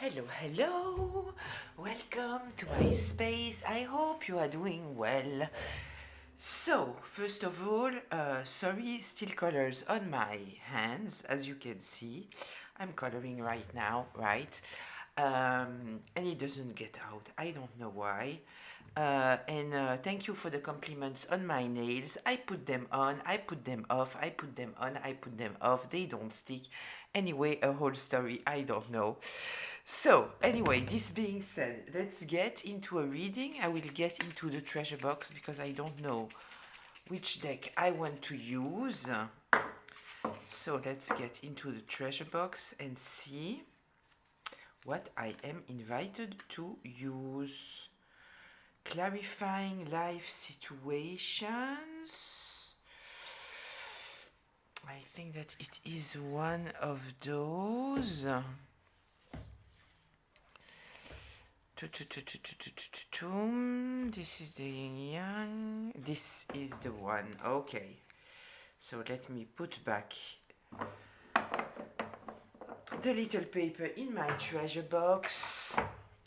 Hello, hello. Welcome to my space. I hope you are doing well. So, first of all, sorry, still colors on my hands, as you can see. I'm coloring right now, right? And it doesn't get out. I don't know why. And thank you for the compliments on my nails. I put them on, I put them off, I put them on, I put them off. They don't stick. Anyway, a whole story, I don't know. So, anyway, this being said, let's get into a reading. I will get into the treasure box because I don't know which deck I want to use. So, let's get into the treasure box and see what I am invited to use. Clarifying life situations. I think that it is one of those. This is the yin yang. This is the one. Okay. So let me put back the little paper in my treasure box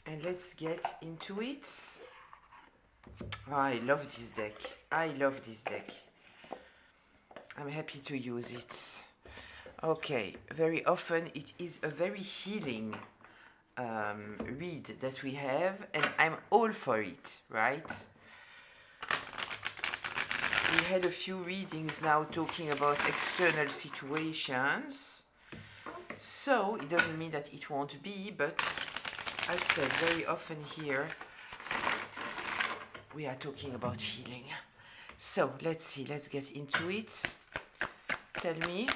and let's get into it. I love this deck. I love this deck. I'm happy to use it. Okay, very often it is a very healing read that we have, and I'm all for it, right? We had a few readings now talking about external situations, so it doesn't mean that it won't be, but as said, very often here we are talking about healing. So let's see, let's get into it. Tell me,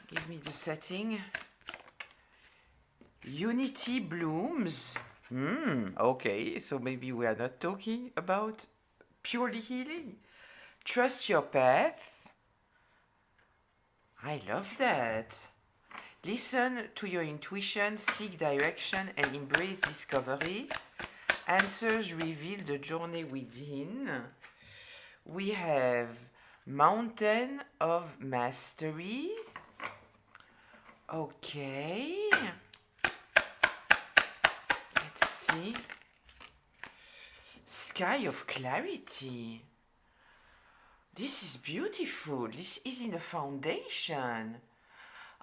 give me the setting. Unity blooms. Okay, so maybe we are not talking about purely healing. Trust your path. I love that. Listen to your intuition, seek direction, and embrace discovery. Answers reveal the journey within. We have Mountain of Mastery. Okay. Let's see. Sky of Clarity. This is beautiful. This is in the foundation.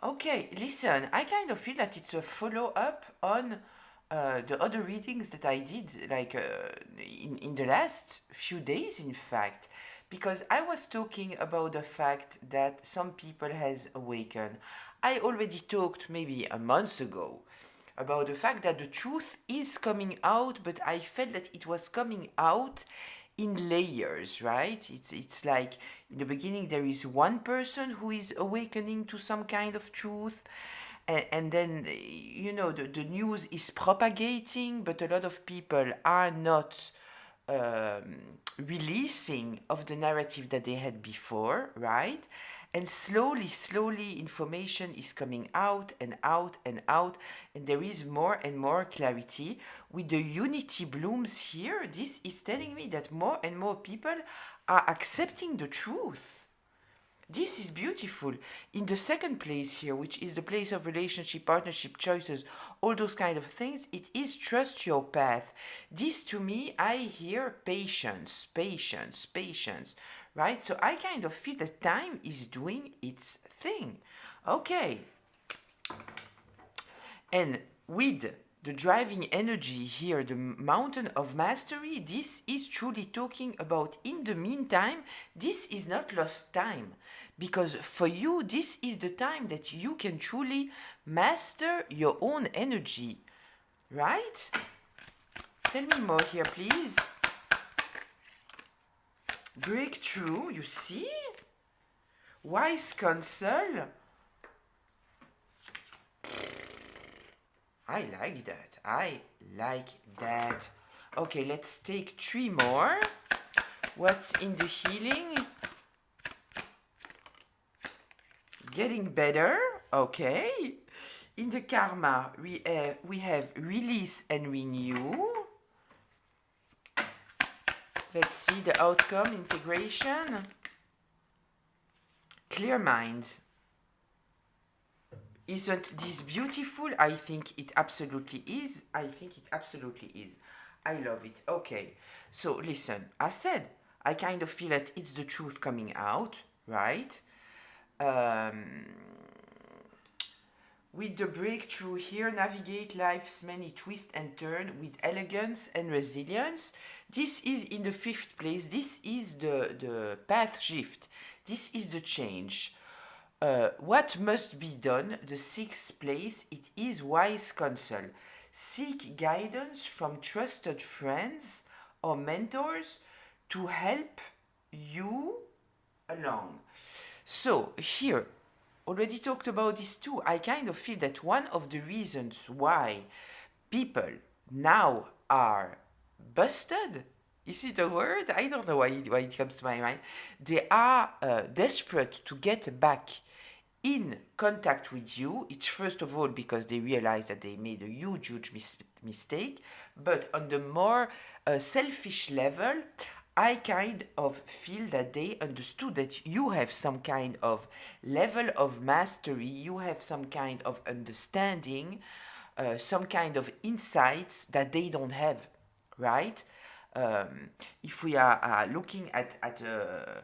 Okay, listen, I kind of feel that it's a follow-up on the other readings that I did, like in the last few days, in fact, because I was talking about the fact that some people has awakened. I already talked maybe a month ago about the fact that the truth is coming out, but I felt that it was coming out in layers, right? It's like in the beginning there is one person who is awakening to some kind of truth, and then the news is propagating, but a lot of people are not releasing of the narrative that they had before, right? And slowly information is coming out and out and out, and there is more and more clarity. With the unity blooms here, this is telling me that more and more people are accepting the truth. This is beautiful. In the second place here, which is the place of relationship, partnership, choices, all those kind of things, it is trust your path. This to me, I hear patience, patience, patience, right? So I kind of feel that time is doing its thing. Okay. And with the driving energy here, the Mountain of Mastery, this is truly talking about, in the meantime, this is not lost time. Because for you, this is the time that you can truly master your own energy. Right? Tell me more here, please. Breakthrough, you see? Wise counsel. I like that. I like that. Okay, let's take 3 more. What's in the healing? Getting better. Okay. In the karma, we have release and renew. Let's see the outcome, integration. Clear mind. Isn't this beautiful? I think it absolutely is. I think it absolutely is. I love it. Okay, so listen, I said I kind of feel that it's the truth coming out, right? Um, with the breakthrough here, navigate life's many twists and turns with elegance and resilience. This is in the fifth place. This is the path shift. This is the change. What must be done? The sixth place, it is wise counsel. Seek guidance from trusted friends or mentors to help you along. So, here, already talked about this too. I kind of feel that one of the reasons why people now are busted, is it a word? I don't know why it comes to my mind. They are desperate to get back in contact with you. It's first of all because they realize that they made a huge mistake, but on the more selfish level, I kind of feel that they understood that you have some kind of level of mastery, you have some kind of understanding, some kind of insights that they don't have, right? If we are looking at a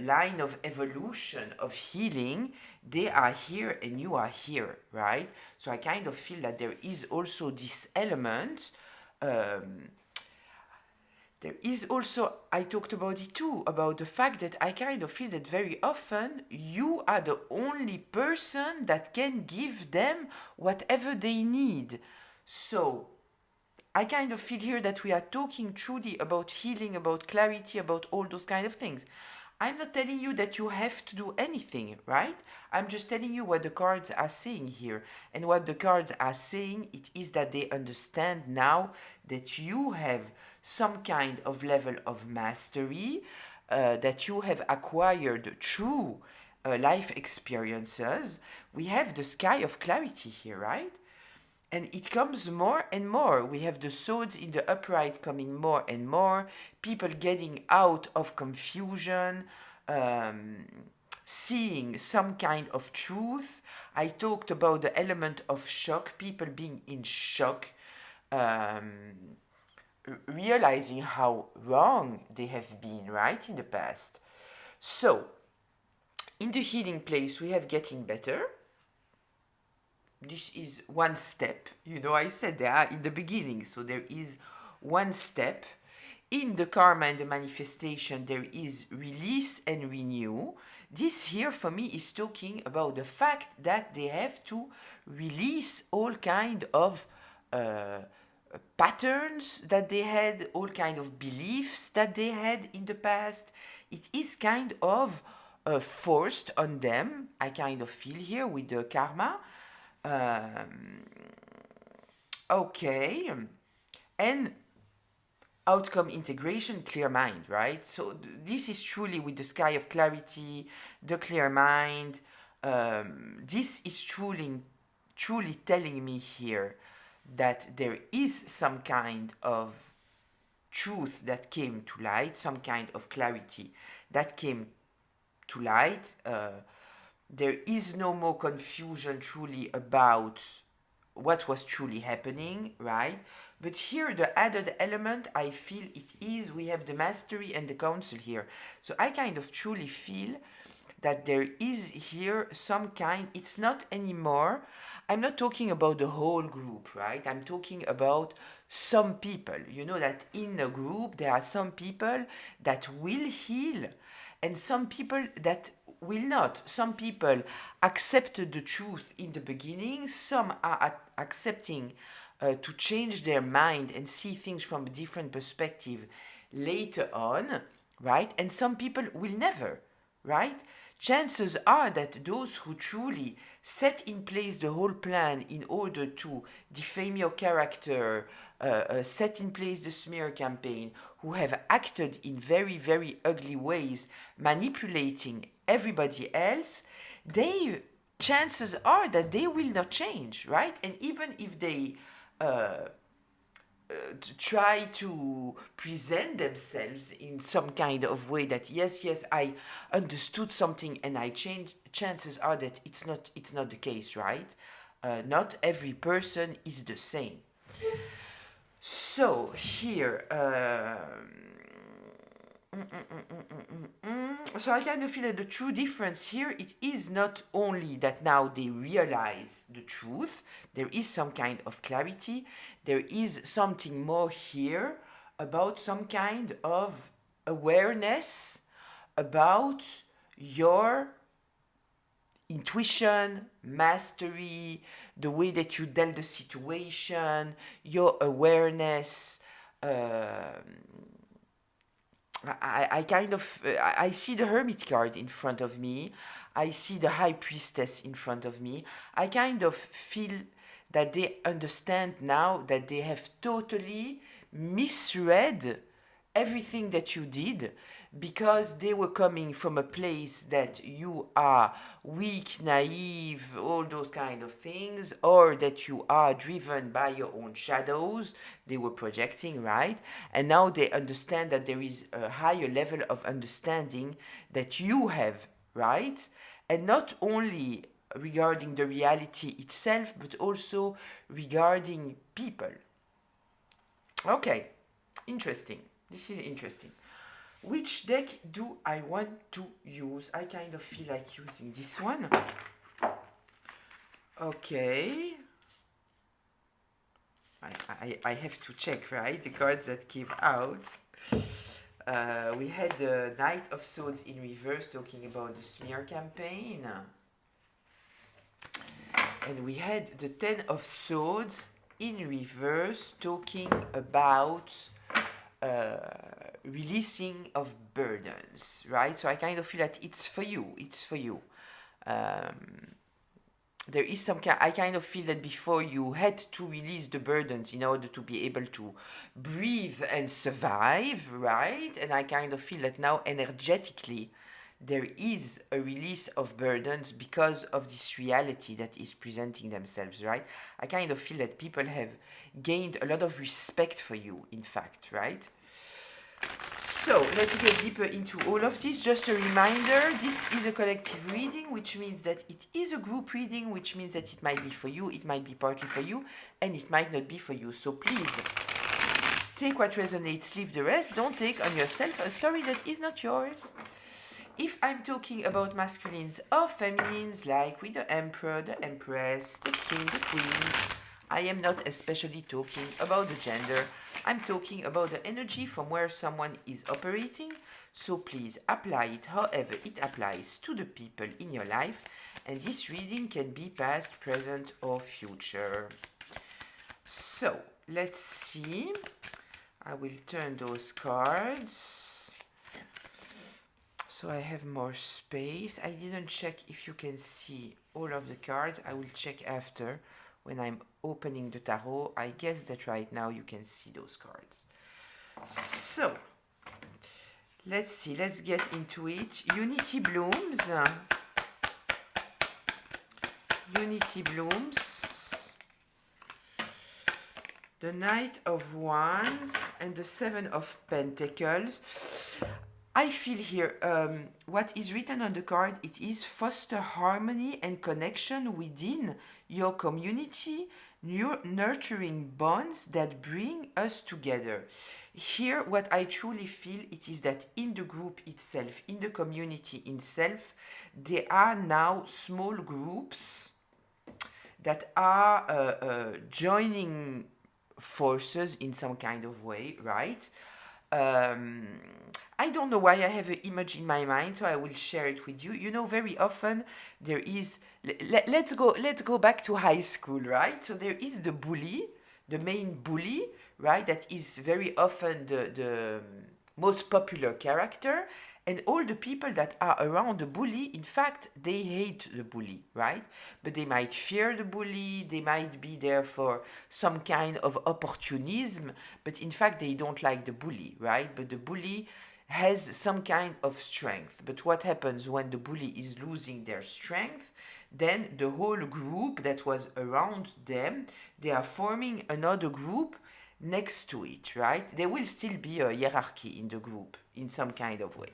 line of evolution of healing, they are here and you are here, right? So I kind of feel that there is also this element. There is also, I talked about it too, about the fact that I kind of feel that very often you are the only person that can give them whatever they need. So I kind of feel here that we are talking truly about healing, about clarity, about all those kind of things. I'm not telling you that you have to do anything, right? I'm just telling you what the cards are saying here. And what the cards are saying, it is that they understand now that you have some kind of level of mastery, that you have acquired through life experiences. We have the sky of clarity here, right? And it comes more and more. We have the swords in the upright coming more and more, people getting out of confusion, um, seeing some kind of truth. I talked about the element of shock, people being in shock, um, realizing how wrong they have been, right, in the past. So, in the healing place, we have getting better. This is one step. You know, I said they are in the beginning, so there is one step. In the karma and the manifestation, there is release and renew. This here for me is talking about the fact that they have to release all kind of patterns that they had, all kind of beliefs that they had in the past. It is kind of forced on them. I kind of feel here with the karma. Okay, and outcome integration, clear mind, right? So this is truly with the sky of clarity, the clear mind. This is truly telling me here that there is some kind of truth that came to light, some kind of clarity that came to light. There is no more confusion truly about what was truly happening, right? But here, the added element, I feel it is, we have the mastery and the counsel here. So I kind of truly feel that there is here some kind, it's not anymore, I'm not talking about the whole group, right? I'm talking about some people. You know that in a group, there are some people that will heal and some people that will not. Some people accepted the truth in the beginning, some are accepting to change their mind and see things from a different perspective later on, right? And some people will never, right? Chances are that those who truly set in place the whole plan in order to defame your character, set in place the smear campaign, who have acted in very ugly ways, manipulating everybody else, they chances are that they will not change, right? And even if they try to present themselves in some kind of way that yes, I understood something and I changed, chances are that it's not the case, right? Not every person is the same. So here, so I kind of feel that the true difference here, it is not only that now they realize the truth, there is some kind of clarity, there is something more here about some kind of awareness about your intuition, mastery, the way that you dealt the situation, your awareness. I kind of I see the hermit card in front of me. I see the high priestess in front of me. I kind of feel that they understand now that they have totally misread everything that you did because they were coming from a place that you are weak, naive, all those kind of things, or that you are driven by your own shadows. They were projecting, right? And now they understand that there is a higher level of understanding that you have, right? And not only regarding the reality itself, but also regarding people. Okay, interesting. This is interesting. Which deck do I want to use? I kind of feel like using this one. Okay. I have to check, right? The cards that came out. We had the Knight of Swords in reverse talking about the smear campaign. And we had the Ten of Swords in reverse talking about releasing of burdens, right? So I kind of feel that it's for you. It's for you. There is some kind. I kind of feel that before you had to release the burdens in order to be able to breathe and survive, right? And I kind of feel that now energetically there is a release of burdens because of this reality that is presenting themselves, right? I kind of feel that people have gained a lot of respect for you, in fact, right? So let's get deeper into all of this. Just a reminder, this is a collective reading, which means that it is a group reading, which means that it might be for you, it might be partly for you, and it might not be for you. So please, take what resonates, leave the rest. Don't take on yourself a story that is not yours. If I'm talking about masculines or feminines, like with the Emperor, the Empress, the King, the Queens, I am not especially talking about the gender. I'm talking about the energy from where someone is operating. So please apply it however it applies to the people in your life. And this reading can be past, present, or future. So let's see. I will turn those cards. So I have more space. I didn't check if you can see all of the cards. I will check after when I'm opening the tarot. I guess that right now you can see those cards. So let's see. Let's get into it. Unity blooms. Unity blooms. The Knight of Wands and the Seven of Pentacles. I feel here, what is written on the card, it is foster harmony and connection within your community, nurturing bonds that bring us together. Here, what I truly feel, it is that in the group itself, in the community itself, there are now small groups that are joining forces in some kind of way, right? I don't know why I have an image in my mind, so I will share it with you. You know, very often there is. Let's go back to high school, right? So there is the bully, the main bully, right? That is very often the most popular character, and all the people that are around the bully, in fact, they hate the bully, right? But they might fear the bully, they might be there for some kind of opportunism, but in fact, they don't like the bully, right? But the bully has some kind of strength. But what happens when the bully is losing their strength? Then the whole group that was around them, they are forming another group next to it, right? There will still be a hierarchy in the group in some kind of way.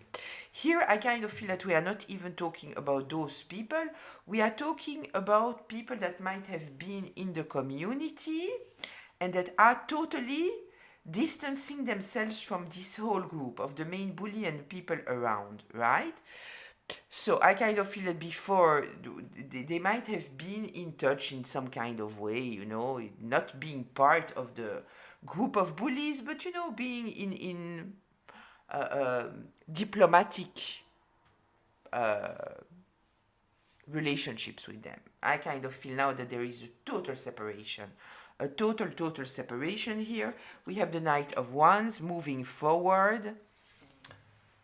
Here, I kind of feel that we are not even talking about those people. We are talking about people that might have been in the community and that are totally distancing themselves from this whole group of the main bully and people around, right? So I kind of feel that before they might have been in touch in some kind of way, not being part of the group of bullies, but being in diplomatic relationships with them. I kind of feel now that there is a total separation. A total separation here. We have the Knight of Wands moving forward.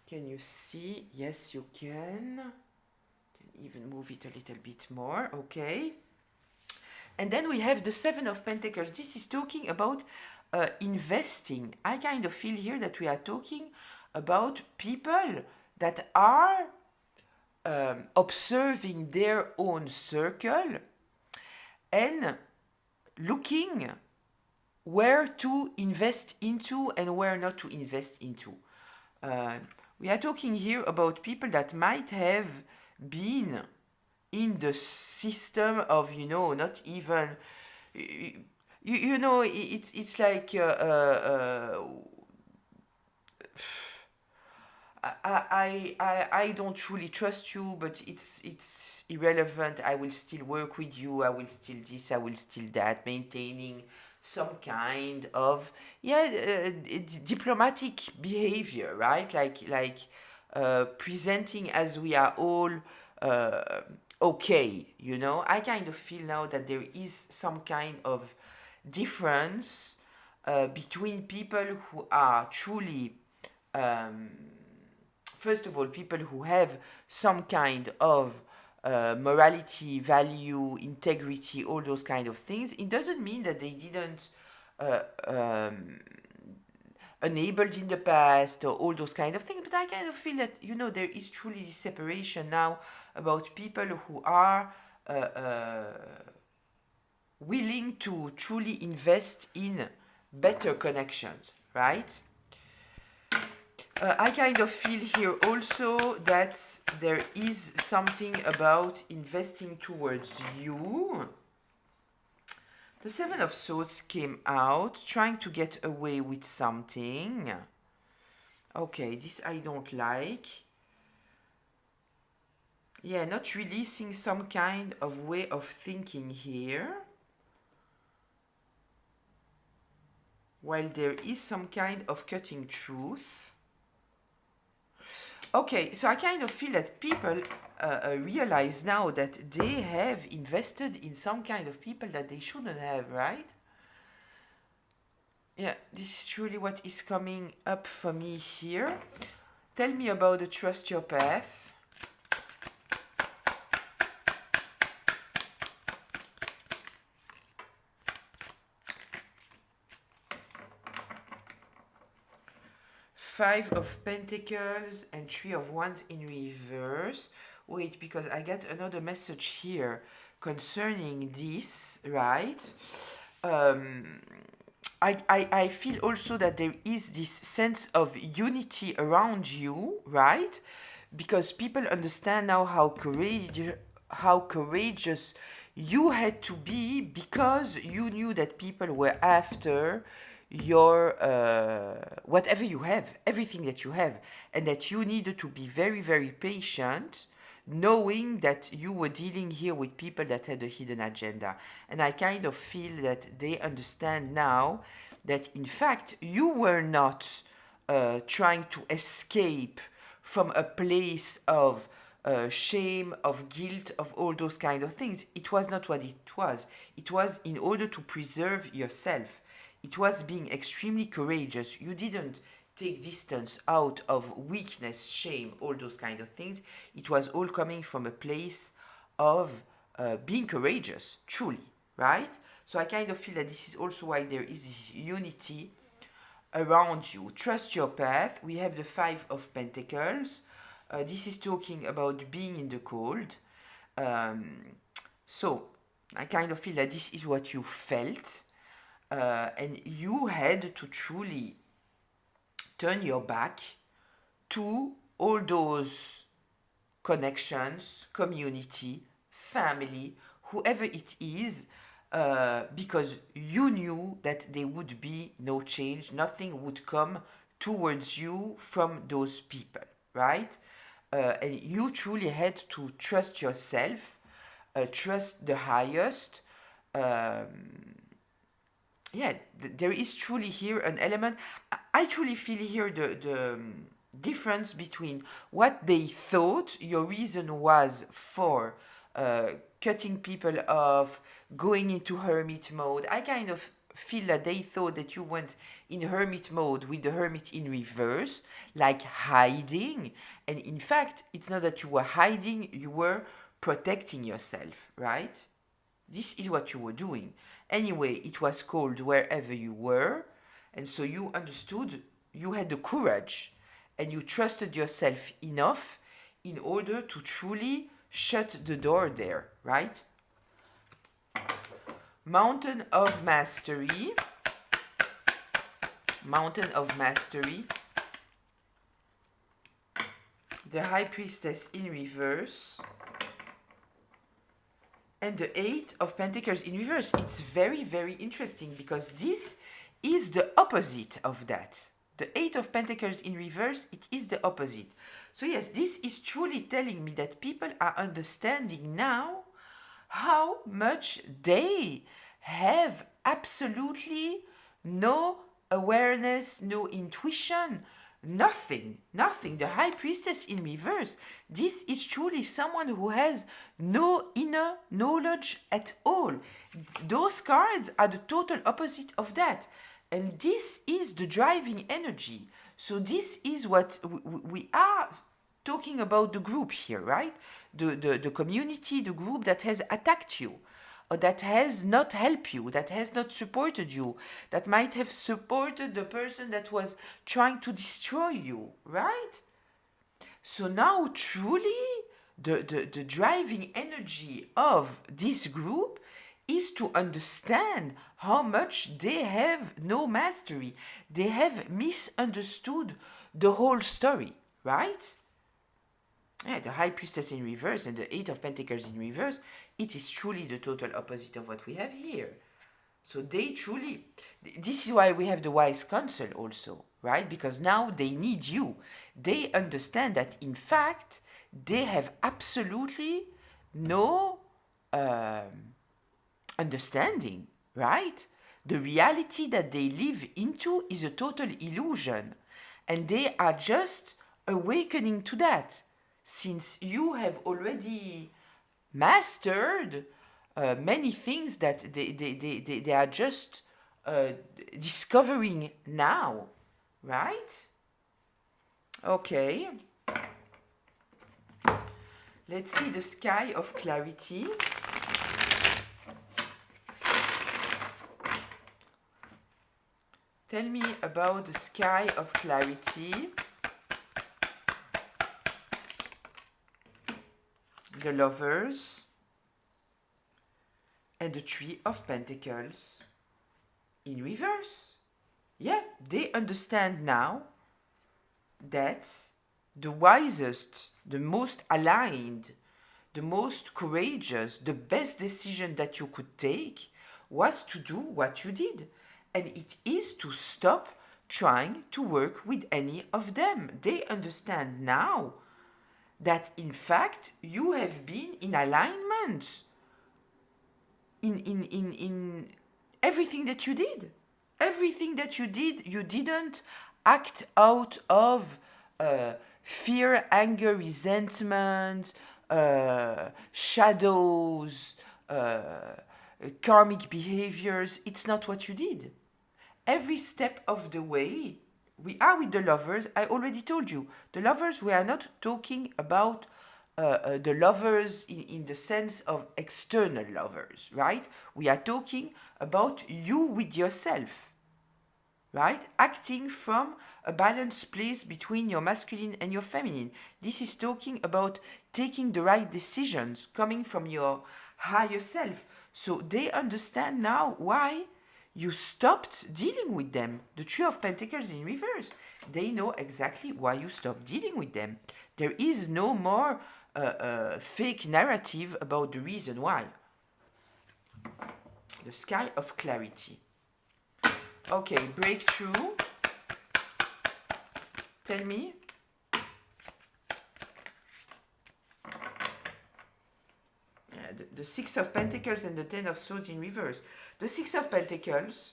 Can you see? Yes, you can. Can even move it a little bit more. Okay. And then we have the Seven of Pentacles. This is talking about investing. I kind of feel here that we are talking about people that are observing their own circle and looking where to invest into and where not to invest into. We are talking here about people that might have been in the system of, not even, it's like, I don't truly trust you, but it's irrelevant. I will still work with you. I will still this. I will still that. Maintaining some kind of diplomatic behavior, right? Like presenting as we are all okay. I kind of feel now that there is some kind of difference between people who are truly first of all, people who have some kind of morality, value, integrity, all those kind of things. It doesn't mean that they didn't uh, um, enabled in the past or all those kind of things, but I kind of feel that there is truly this separation now about people who are willing to truly invest in better connections, right? I kind of feel here also that there is something about investing towards you. The Seven of Swords came out, trying to get away with something. Okay, this I don't like. Yeah, not releasing some kind of way of thinking here. While there is some kind of cutting truth. Okay, so I kind of feel that people realize now that they have invested in some kind of people that they shouldn't have, right? Yeah, this is truly what is coming up for me here. Tell me about the trust your path. Five of Pentacles and Three of Wands in reverse. Wait, because I get another message here concerning this, right? I feel also that there is this sense of unity around you, right? Because people understand now how courageous you had to be, because you knew that people were after your whatever you have, everything that you have, and that you needed to be very, very patient, knowing that you were dealing here with people that had a hidden agenda. And I kind of feel that they understand now that in fact you were not trying to escape from a place of shame, of guilt, of all those kind of things. It was not what it was. It was in order to preserve yourself. It was being extremely courageous. You didn't take distance out of weakness, shame, all those kind of things. It was all coming from a place of being courageous, truly, right? So I kind of feel that this is also why there is this unity around you. Trust your path. We have the Five of Pentacles. This is talking about being in the cold. So I kind of feel that this is what you felt. and you had to truly turn your back to all those connections, community, family, whoever it is, because you knew that there would be no change, nothing would come towards you from those people, right? And you truly had to trust yourself, trust the highest. Yeah, there is truly here an element. I truly feel here the difference between what they thought your reason was for cutting people off, going into hermit mode. I kind of feel that they thought that you went in hermit mode with the hermit in reverse, like hiding. And in fact, it's not that you were hiding, you were protecting yourself, right? This is what you were doing. Anyway, it was cold wherever you were, and so you understood, you had the courage, and you trusted yourself enough in order to truly shut the door there, right? Mountain of Mastery. Mountain of Mastery. The High Priestess in reverse. And the Eight of Pentacles in reverse. It's very, very interesting because this is the opposite of that. The Eight of Pentacles in reverse, it is the opposite. So yes, this is truly telling me that people are understanding now how much they have absolutely no awareness, no intuition, nothing. The High Priestess in reverse, this is truly someone who has no inner knowledge at all. Those cards are the total opposite of that, and this is the driving energy. So this is what we are talking about, the group here, right? The community, the group that has attacked you, or that has not helped you, that has not supported you, that might have supported the person that was trying to destroy you, right? So now truly the driving energy of this group is to understand how much they have no mastery. They have misunderstood the whole story, right? Yeah, the High Priestess in reverse and the Eight of Pentacles in reverse, it is truly the total opposite of what we have here. So they truly, this is why we have the Wise Counsel also, right? Because now they need you. They understand that in fact, they have absolutely no understanding, right? The reality that they live into is a total illusion. And they are just awakening to that. Since you have already mastered many things that they are just discovering now, right? Okay. Let's see the Sky of Clarity. Tell me about the Sky of Clarity. The Lovers, and the Three of Pentacles in reverse. Yeah, they understand now that the wisest, the most aligned, the most courageous, the best decision that you could take was to do what you did. And it is to stop trying to work with any of them. They understand now that in fact you have been in alignment in everything that you did. Everything that you did, you didn't act out of fear, anger, resentment, shadows, karmic behaviors. It's not what you did. Every step of the way, we are with the Lovers. I already told you, the Lovers, we are not talking about the lovers in the sense of external lovers, right? We are talking about you with yourself, right? Acting from a balanced place between your masculine and your feminine. This is talking about taking the right decisions, coming from your higher self. So they understand now why You stopped dealing with them. The Three of Pentacles in reverse. They know exactly why you stopped dealing with them. There is no more fake narrative about the reason why. The Sky of Clarity. Okay, breakthrough. Tell me. Yeah, the Six of Pentacles and the Ten of Swords in reverse. The Six of Pentacles.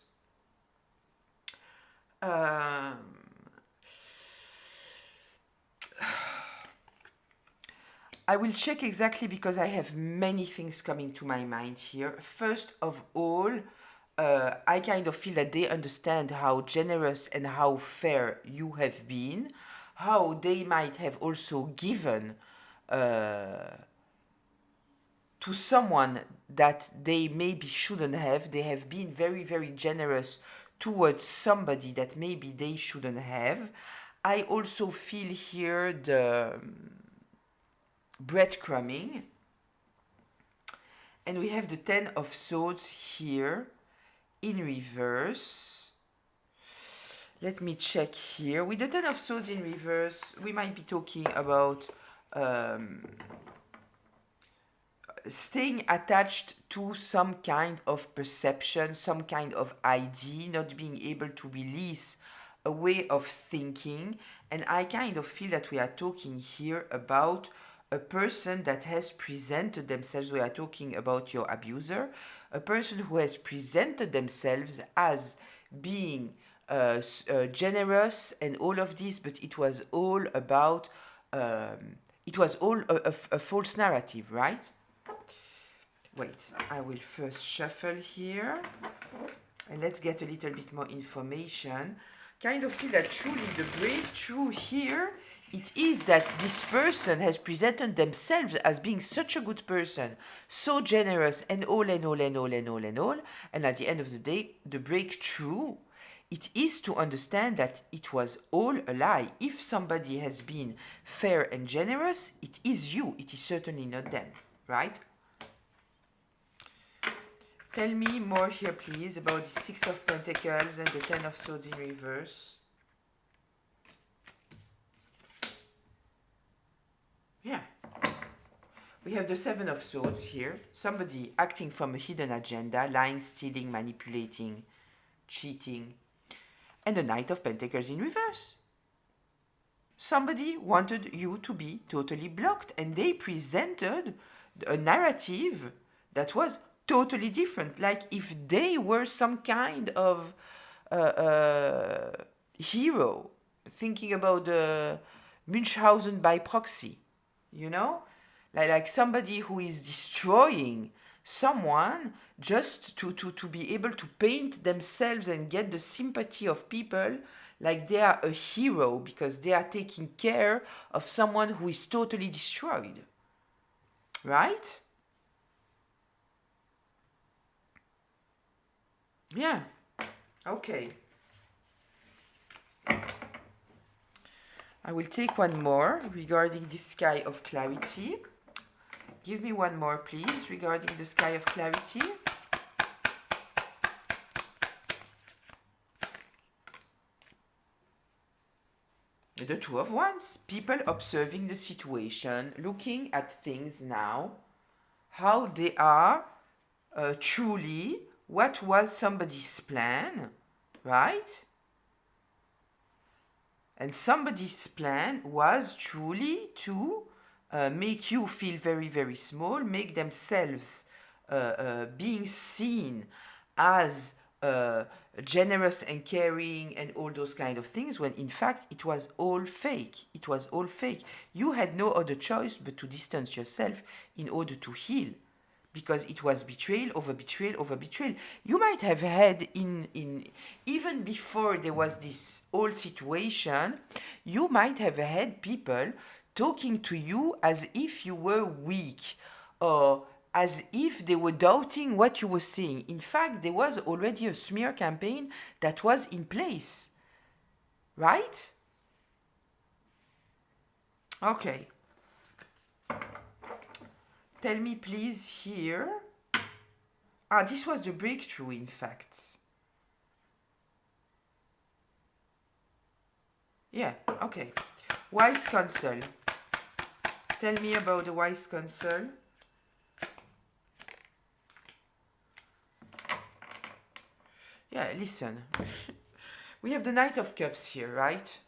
I will check exactly because I have many things coming to my mind here. First of all, I kind of feel that they understand how generous and how fair you have been, how they might have also given to someone that they maybe shouldn't have. They have been very, very generous towards somebody that maybe they shouldn't have. I also feel here the breadcrumbing. And we have the Ten of Swords here in reverse. Let me check here. With the Ten of Swords in reverse, we might be talking about staying attached to some kind of perception, some kind of idea, not being able to release a way of thinking. And I kind of feel that we are talking here about a person that has presented themselves, we are talking about your abuser, a person who has presented themselves as being generous and all of this, but it was all about, it was all a false narrative, right? Wait, I will first shuffle here and let's get a little bit more information. Kind of feel that truly the breakthrough here, it is that this person has presented themselves as being such a good person, so generous and all and all and all and all and all, and at the end of the day, the breakthrough, it is to understand that it was all a lie. If somebody has been fair and generous, it is you, it is certainly not them, right? Tell me more here, please, about the Six of Pentacles and the Ten of Swords in reverse. Yeah. We have the Seven of Swords here. Somebody acting from a hidden agenda, lying, stealing, manipulating, cheating. And the Knight of Pentacles in reverse. Somebody wanted you to be totally blocked, and they presented a narrative that was totally different. Like if they were some kind of hero, thinking about the Munchausen by proxy, you know? Like somebody who is destroying someone just to be able to paint themselves and get the sympathy of people like they are a hero because they are taking care of someone who is totally destroyed. Right? Yeah. Okay. I will take one more regarding the Sky of Clarity. Give me one more, please, regarding the Sky of Clarity. The Two of Wands. People observing the situation, looking at things now, how they are truly, what was somebody's plan, right? And somebody's plan was truly to make you feel very, very small, make themselves being seen as generous and caring and all those kind of things, when in fact it was all fake. It was all fake. You had no other choice but to distance yourself in order to heal. Because it was betrayal over betrayal over betrayal. You might have had even before there was this whole situation, you might have had people talking to you as if you were weak or as if they were doubting what you were saying. In fact, there was already a smear campaign that was in place. Right? Okay. Tell me please here. This was the breakthrough, in fact. Yeah, okay. Wise counsel. Tell me about the wise counsel. Yeah, listen. We have the Knight of Cups here, right?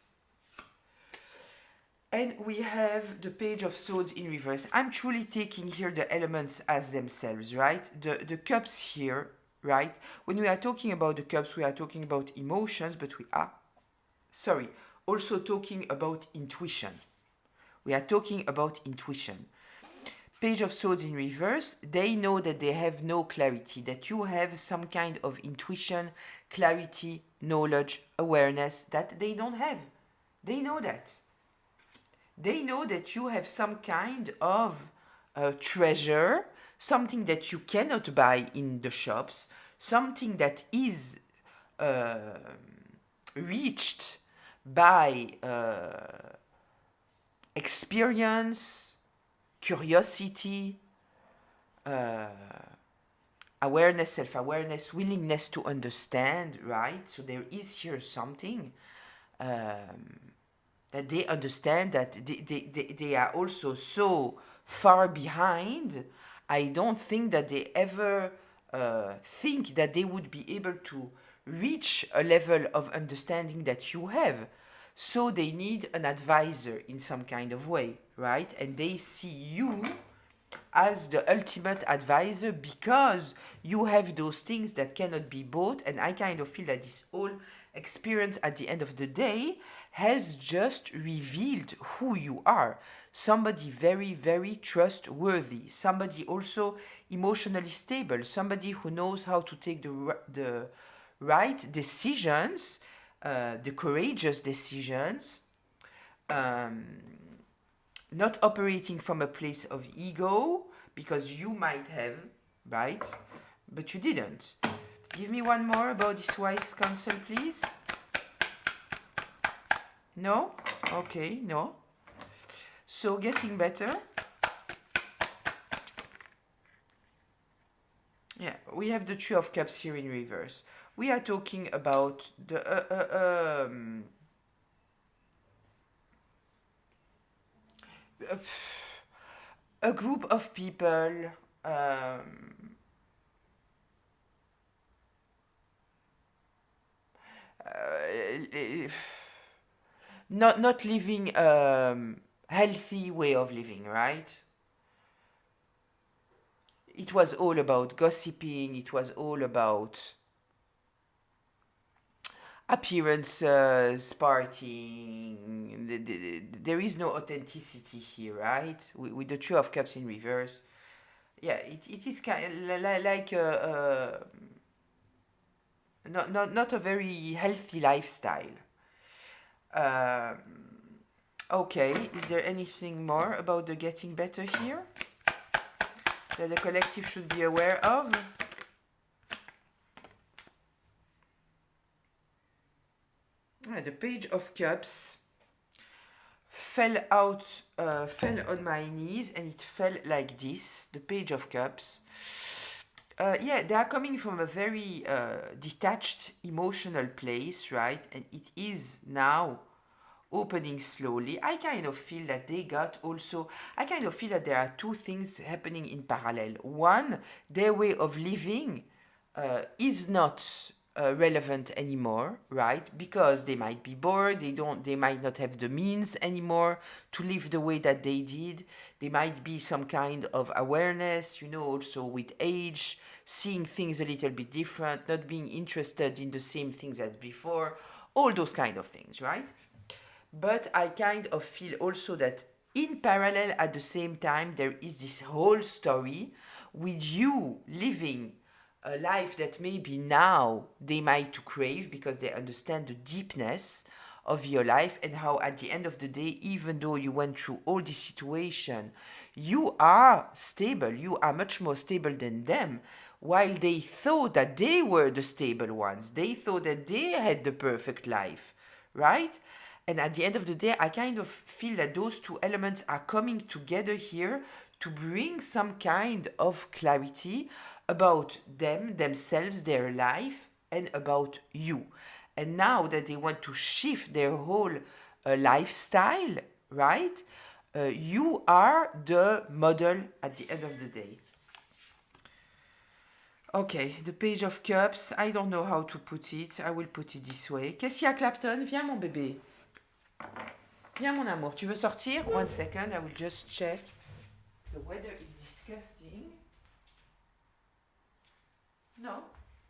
And we have the Page of Swords in reverse. I'm truly taking here the elements as themselves, right? The cups here, right? When we are talking about the cups, we are talking about emotions, but we are, sorry, also talking about intuition. We are talking about intuition. Page of Swords in reverse, they know that they have no clarity, that you have some kind of intuition, clarity, knowledge, awareness that they don't have. They know that. They know that you have some kind of treasure, something that you cannot buy in the shops, something that is uh, reached by experience, curiosity, awareness, self-awareness, willingness to understand, right? So there is here something that they understand that they are also so far behind. I don't think that they ever think that they would be able to reach a level of understanding that you have. So they need an advisor in some kind of way, right? And they see you as the ultimate advisor because you have those things that cannot be bought. And I kind of feel that this whole experience at the end of the day has just revealed who you are. Somebody very, very trustworthy, somebody also emotionally stable, somebody who knows how to take the right decisions, the courageous decisions, um, not operating from a place of ego, because you might have, right? But you didn't. Give me one more about this wise counsel, please. No? Okay, no. So, getting better. Yeah, we have the Three of Cups here in reverse. We are talking about the a group of people not living healthy way of living, right? It was all about gossiping, it was all about appearances, partying. There is no authenticity here, right? With the Two of Cups in reverse. Yeah, it is kind of like not a very healthy lifestyle. Um, okay, is there anything more about the getting better here that the collective should be aware of? The Page of Cups fell on my knees, and it fell like this. The Page of Cups. Yeah, they are coming from a very detached emotional place, right? And it is now opening slowly. I kind of feel that they got also, I kind of feel that there are two things happening in parallel. One, their way of living is not relevant anymore, right? Because they might be bored, they might not have the means anymore to live the way that they did. There might be some kind of awareness, also with age, seeing things a little bit different, not being interested in the same things as before, all those kind of things, right? But I kind of feel also that in parallel at the same time there is this whole story with you living a life that maybe now they might to crave because they understand the deepness of your life, and how at the end of the day, even though you went through all this situation, you are stable, you are much more stable than them. While they thought that they were the stable ones, they thought that they had the perfect life, right? And at the end of the day, I kind of feel that those two elements are coming together here to bring some kind of clarity about them, themselves, their life, and about you. And now that they want to shift their whole lifestyle, right? You are the model at the end of the day. Okay, the Page of Cups, I don't know how to put it. I will put it this way. Qu'est-ce qu'il y a, Clapton? Viens, mon bébé. Viens, mon amour. Tu veux sortir? 1 second, I will just check. The weather is disgusting. No?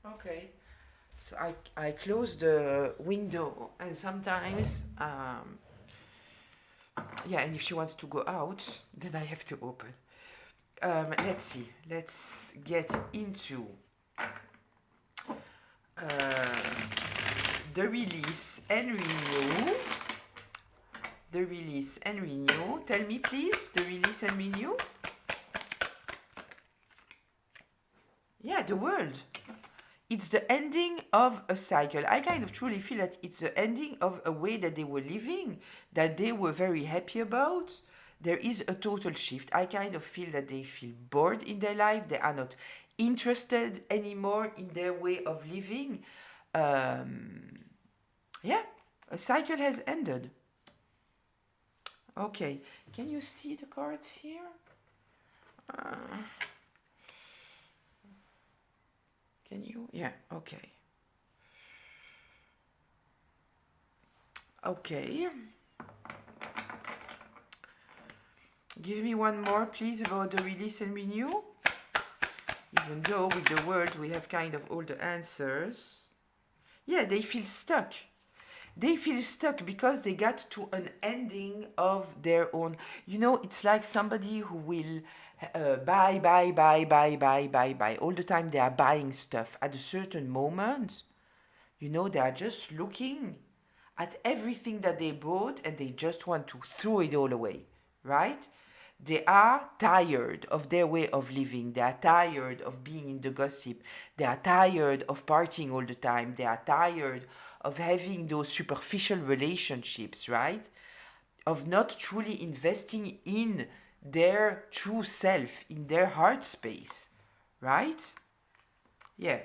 Okay. So I close the window, and sometimes, yeah, and if she wants to go out, then I have to open. Let's see. Let's get into the release and renew. The release and renew. Tell me, please, the release and renew. Yeah, the world. It's the ending of a cycle. I kind of truly feel that it's the ending of a way that they were living, that they were very happy about. There is a total shift. I kind of feel that they feel bored in their life. They are not interested anymore in their way of living. Yeah, a cycle has ended. Okay, can you see the cards here? Can you? Yeah, okay. Okay. Give me one more, please, about the release and renew. Even though with the world we have kind of all the answers. Yeah, they feel stuck. They feel stuck because they got to an ending of their own. You know, it's like somebody who will buy all the time. They are buying stuff. At a certain moment, you know, they are just looking at everything that they bought and they just want to throw it all away, right? They are tired of their way of living. They are tired of being in the gossip. They are tired of partying all the time. They are tired of having those superficial relationships, right? Of not truly investing in their true self, in their heart space, right? Yeah.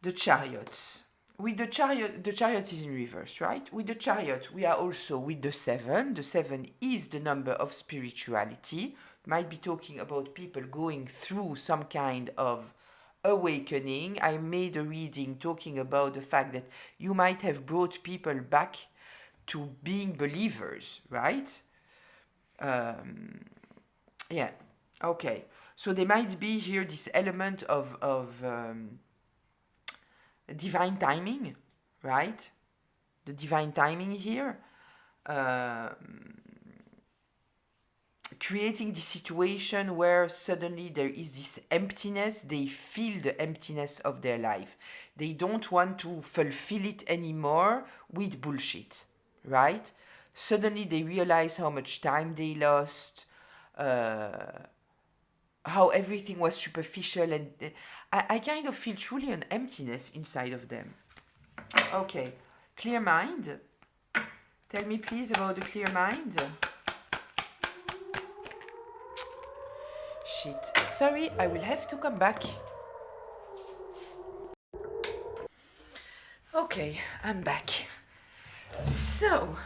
The Chariot. With the chariot is in reverse, right? With the Chariot, we are also with the 7. The 7 is the number of spirituality. Might be talking about people going through some kind of awakening. I made a reading talking about the fact that you might have brought people back to being believers, right? Yeah, okay. So there might be here this element of divine timing, right? The divine timing here, creating the situation where suddenly there is this emptiness. They feel the emptiness of their life. They don't want to fulfill it anymore with bullshit, right? Suddenly they realize how much time they lost, how everything was superficial, and I kind of feel truly an emptiness inside of them. Okay, clear mind. Tell me please about the clear mind. Shit. Sorry, I will have to come back. Okay, I'm back. So,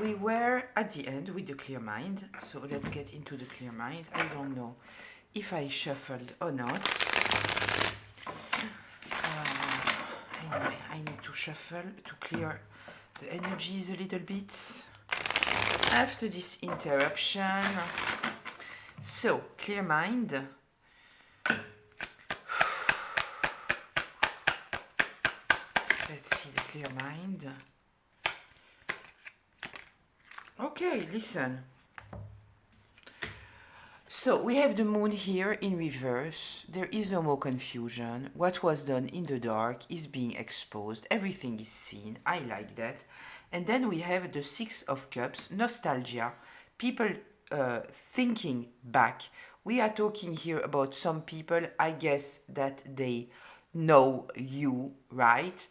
we were at the end with the clear mind. So let's get into the clear mind. I don't know if I shuffled or not. Anyway, I need to shuffle to clear the energies a little bit after this interruption. So, clear mind. Let's see the clear mind. Okay, listen. So we have the moon here in reverse. There is no more confusion. What was done in the dark is being exposed. Everything is seen. I like that. And then we have the 6 of Cups, nostalgia. People thinking back. We are talking here about some people, I guess, that they know you, right?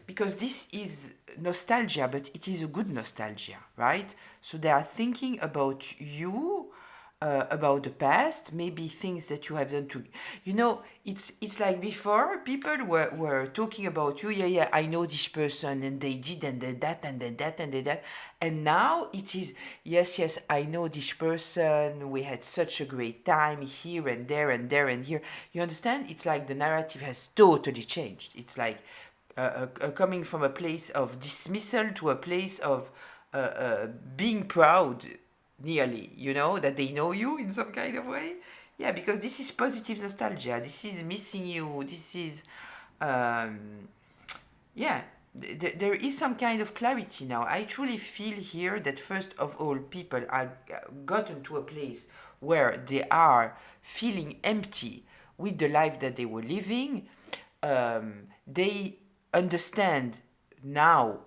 Because this is nostalgia, but it is a good nostalgia, right? So they are thinking about you, about the past, maybe things that you have done to, you know, it's like before people were talking about you, yeah, yeah, I know this person and they did and did that and did that and did that, and now it is, yes, yes, I know this person, we had such a great time here and there and there and here. You understand? It's like the narrative has totally changed. It's like coming from a place of dismissal to a place of being proud, nearly, you know, that they know you in some kind of way. Yeah, because this is positive nostalgia. This is missing you. This is, um, yeah, there is some kind of clarity now. I truly feel here that first of all, people are gotten to a place where they are feeling empty with the life that they were living. They understand now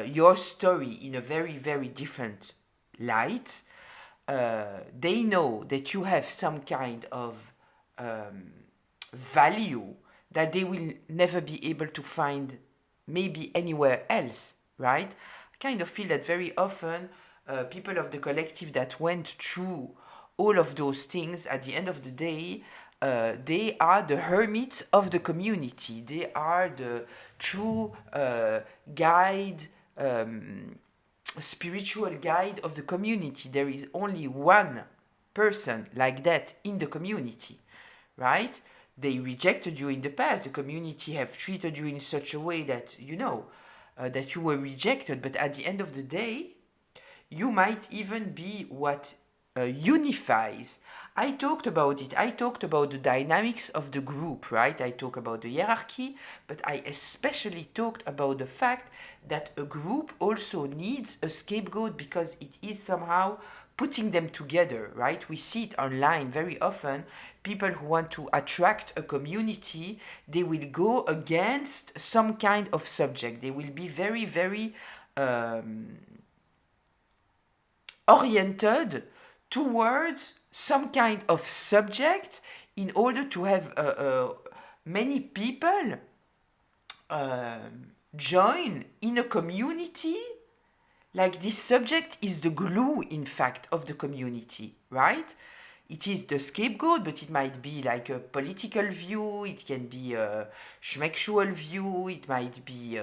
your story in a very, very different light. They know that you have some kind of value that they will never be able to find maybe anywhere else, right? I kind of feel that very often people of the collective that went through all of those things at the end of the day, they are the hermits of the community. They are the true guide, spiritual guide of the community. There is only one person like that in the community, right? They rejected you in the past. The community have treated you in such a way that you know that you were rejected. But at the end of the day, you might even be what unifies. I talked about it. I talked about the dynamics of the group, right? I talked about the hierarchy, but I especially talked about the fact that a group also needs a scapegoat because it is somehow putting them together, right? We see it online very often. People who want to attract a community, they will go against some kind of subject. They will be very, very oriented towards some kind of subject in order to have many people join in a community. Like this subject is the glue, in fact, of the community, right? It is the scapegoat, but it might be like a political view, it can be a schmexual view, it might be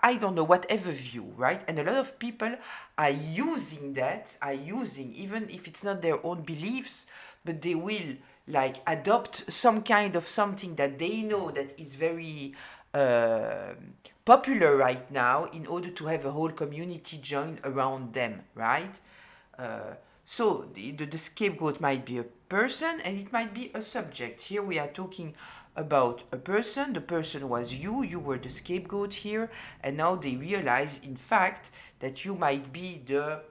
I don't know, whatever view, right? And a lot of people are using that, are using, even if it's not their own beliefs, but they will like adopt some kind of something that they know that is very uh, popular right now in order to have a whole community join around them, right? So the scapegoat might be a person and it might be a subject. Here we are talking about a person. The person was you were the scapegoat here, and now they realize, in fact, that you might be the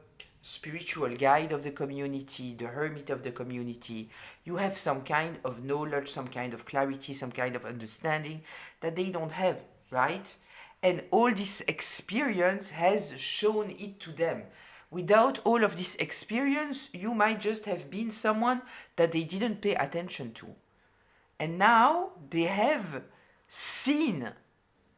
spiritual guide of the community, the hermit of the community. You have some kind of knowledge, some kind of clarity, some kind of understanding that they don't have, right? And all this experience has shown it to them. Without all of this experience, you might just have been someone that they didn't pay attention to. And now they have seen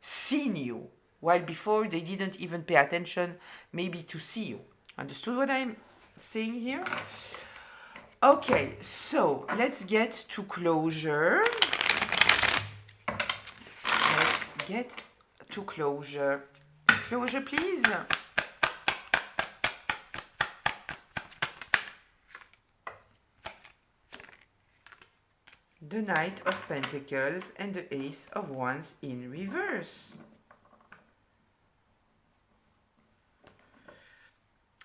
you, while before they didn't even pay attention maybe to see you. Understood what I'm saying here? Okay, so let's get to closure. Let's get to closure. Closure, please. The Knight of Pentacles and the Ace of Wands in reverse.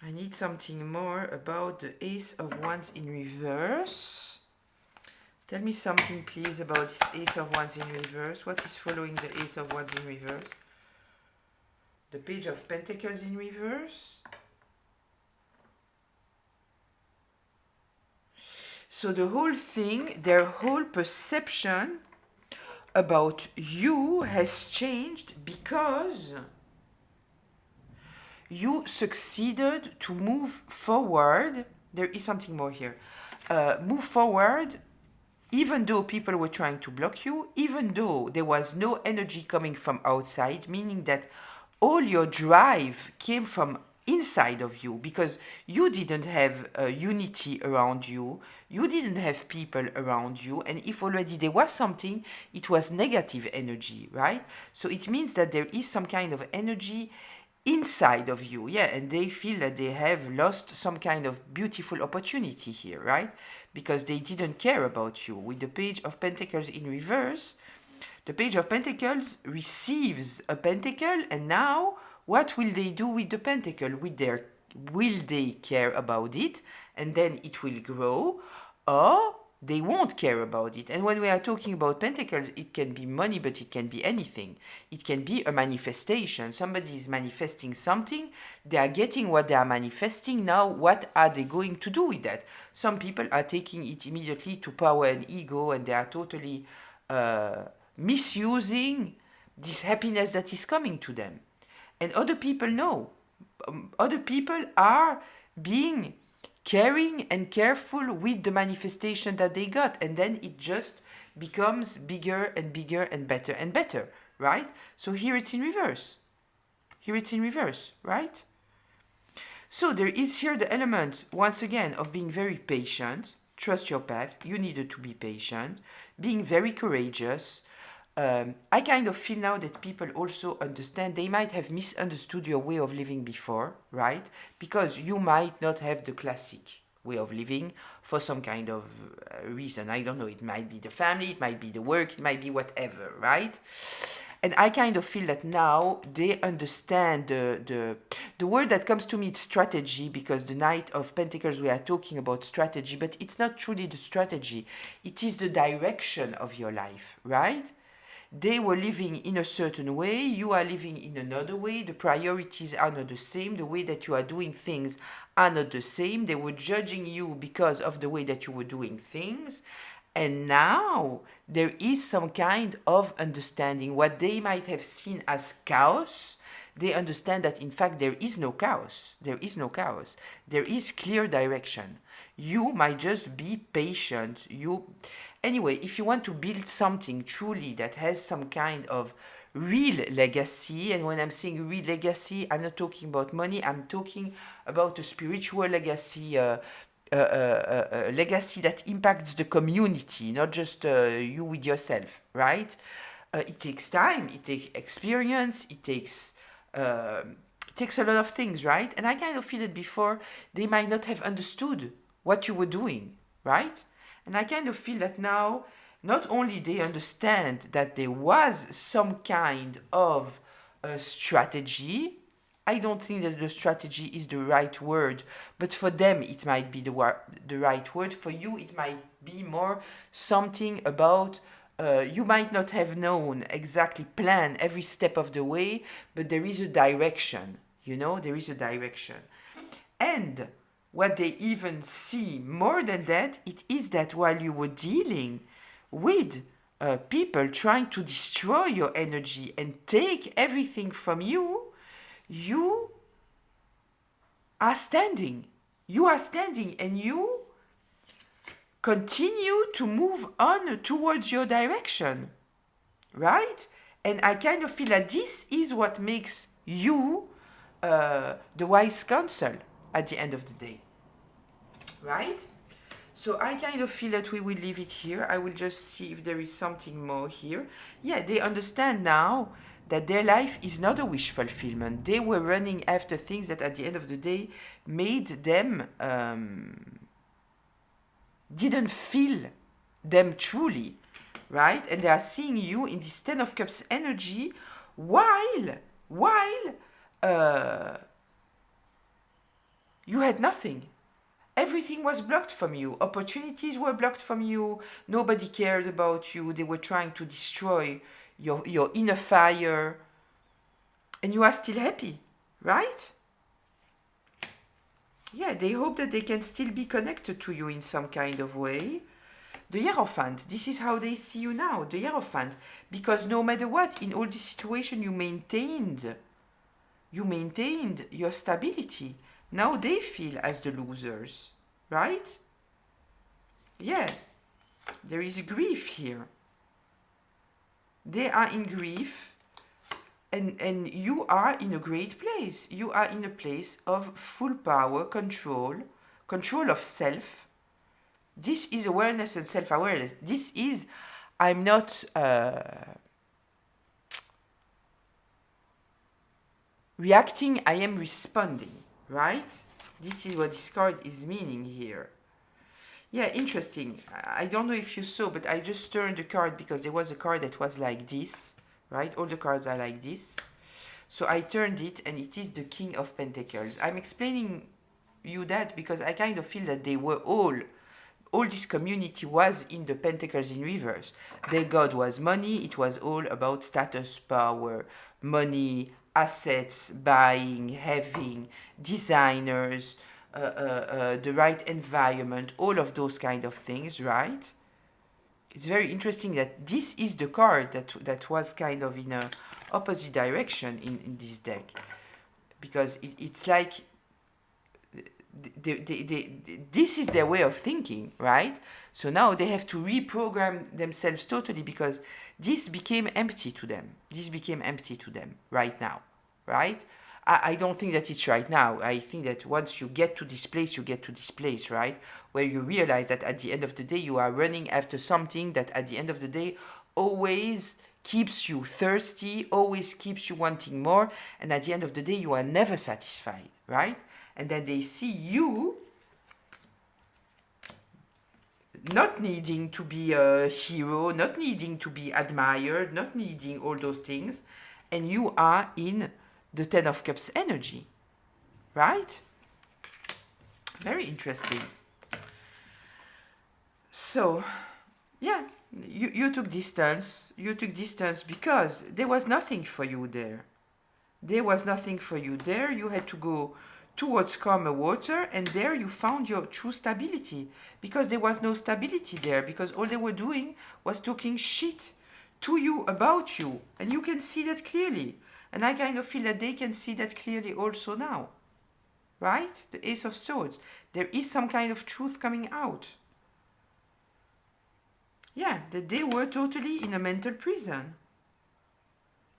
I need something more about the Ace of Wands in reverse. Tell me something, please, about this Ace of Wands in reverse. What is following the Ace of Wands in reverse? The Page of Pentacles in reverse. So the whole thing, their whole perception about you has changed because you succeeded to move forward. There is something more here. Move forward, even though people were trying to block you, even though there was no energy coming from outside, meaning that all your drive came from inside of you, because you didn't have unity around you, you didn't have people around you, and if already there was something, it was negative energy, right? So it means that there is some kind of energy inside of you, yeah, and they feel that they have lost some kind of beautiful opportunity here, right? Because they didn't care about you. With the Page of Pentacles in reverse, the Page of Pentacles receives a pentacle, and now what will they do with the pentacle? Will they care about it, and then it will grow, or they won't care about it? And when we are talking about pentacles, it can be money, but it can be anything. It can be a manifestation. Somebody is manifesting something, they are getting what they are manifesting. Now, what are they going to do with that? Some people are taking it immediately to power and ego, and they are totally misusing this happiness that is coming to them. And other people know. Other people are being caring and careful with the manifestation that they got, and then it just becomes bigger and bigger and better, right? So here it's in reverse. Here it's in reverse, right? So there is here the element, once again, of being very patient. Trust your path. You needed to be patient. Being very courageous. I kind of feel now that people also understand, they might have misunderstood your way of living before, right? Because you might not have the classic way of living for some kind of reason. I don't know, it might be the family, it might be the work, it might be whatever, right? And I kind of feel that now they understand the word that comes to me, it's strategy, because the Knight of Pentacles, we are talking about strategy, but it's not truly the strategy. It is the direction of your life, right? They were living in a certain way, you are living in another way, the priorities are not the same, the way that you are doing things are not the same, they were judging you because of the way that you were doing things, and now there is some kind of understanding. What they might have seen as chaos, they understand that in fact there is no chaos. There is no chaos. There is clear direction. You might just be patient. Anyway, if you want to build something truly that has some kind of real legacy, and when I'm saying real legacy, I'm not talking about money, I'm talking about a spiritual legacy, a legacy that impacts the community, not just you with yourself, right? It takes time, it takes experience, it takes a lot of things, right? And I kind of feel that before they might not have understood what you were doing, right? And I kind of feel that now, not only they understand that there was some kind of strategy. I don't think that the strategy is the right word, but for them it might be the right word. For you, it might be more something about you might not have known exactly plan every step of the way, but there is a direction, there is a direction. And what they even see more than that, it is that while you were dealing with people trying to destroy your energy and take everything from you, you are standing. You are standing and you continue to move on towards your direction, right? And I kind of feel that this is what makes you the wise counsel at the end of the day, right? So I kind of feel that we will leave it here. I will just see if there is something more here. Yeah, they understand now that their life is not a wish fulfillment. They were running after things that at the end of the day made them, didn't feel them truly, right? And they are seeing you in this Ten of Cups energy while you had nothing. Everything was blocked from you. Opportunities were blocked from you. Nobody cared about you. They were trying to destroy your inner fire. And you are still happy, right? Yeah, they hope that they can still be connected to you in some kind of way. The Hierophant, this is how they see you now, the Hierophant. Because no matter what, in all this situation, you maintained your stability. Now they feel as the losers, right? Yeah, there is grief here. They are in grief, and you are in a great place. You are in a place of full power, control of self. This is awareness and self-awareness. This is, I'm not reacting, I am responding, right? This is what this card is meaning here. Yeah, interesting. I don't know if you saw, but I just turned the card because there was a card that was like this, right? All the cards are like this. So I turned it and it is the King of Pentacles. I'm explaining you that because I kind of feel that they were all this community was in the Pentacles in reverse. Their god was money. It was all about status, power, money, assets, buying, having, designers, the right environment, all of those kind of things, right? It's very interesting that this is the card that was kind of in a opposite direction in this deck. Because it's like this is their way of thinking, right? So now they have to reprogram themselves totally because this became empty to them. This became empty to them right now, right? I don't think that it's right now. I think that once you get to this place, you get to this place, right? Where you realize that at the end of the day, you are running after something that at the end of the day always keeps you thirsty, always keeps you wanting more. And at the end of the day, you are never satisfied, right? And then they see you not needing to be a hero, not needing to be admired, not needing all those things. And you are in the Ten of Cups energy, right? Very interesting. So, yeah, you took distance. You took distance because there was nothing for you there. There was nothing for you there. You had to go towards calmer water, and there you found your true stability because there was no stability there because all they were doing was talking shit to you about you, and you can see that clearly. And I kind of feel that they can see that clearly also now, right? The Ace of Swords. There is some kind of truth coming out. Yeah, that they were totally in a mental prison.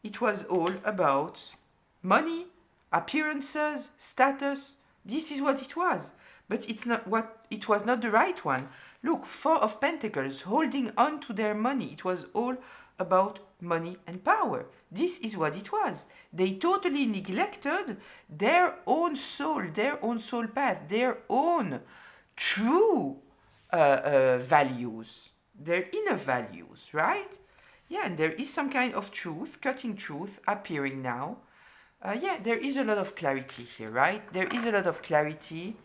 It was all about money, appearances, status. This is what it was. But it's not what it was not the right one. Look, Four of Pentacles, holding on to their money. It was all about money and power. This is what it was. They totally neglected their own soul path, their own true values, their inner values, right? Yeah, and there is some kind of truth, cutting truth, appearing now. Yeah, there is a lot of clarity here, right? There is a lot of clarity.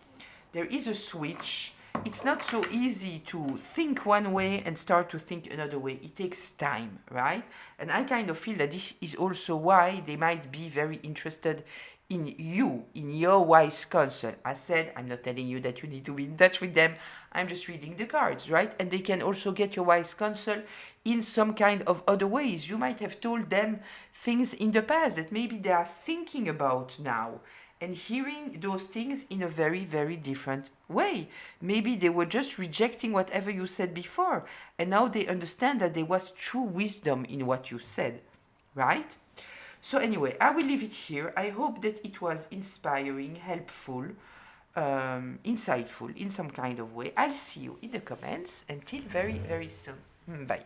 There is a switch. It's not so easy to think one way and start to think another way. It takes time, right? And I kind of feel that this is also why they might be very interested in you, in your wise counsel. I said, I'm not telling you that you need to be in touch with them. I'm just reading the cards, right? And they can also get your wise counsel in some kind of other ways. You might have told them things in the past that maybe they are thinking about now and hearing those things in a very, very different way. Maybe they were just rejecting whatever you said before, and now they understand that there was true wisdom in what you said, right? So anyway, I will leave it here. I hope that it was inspiring, helpful, insightful in some kind of way. I'll see you in the comments. Until very, very soon. Bye.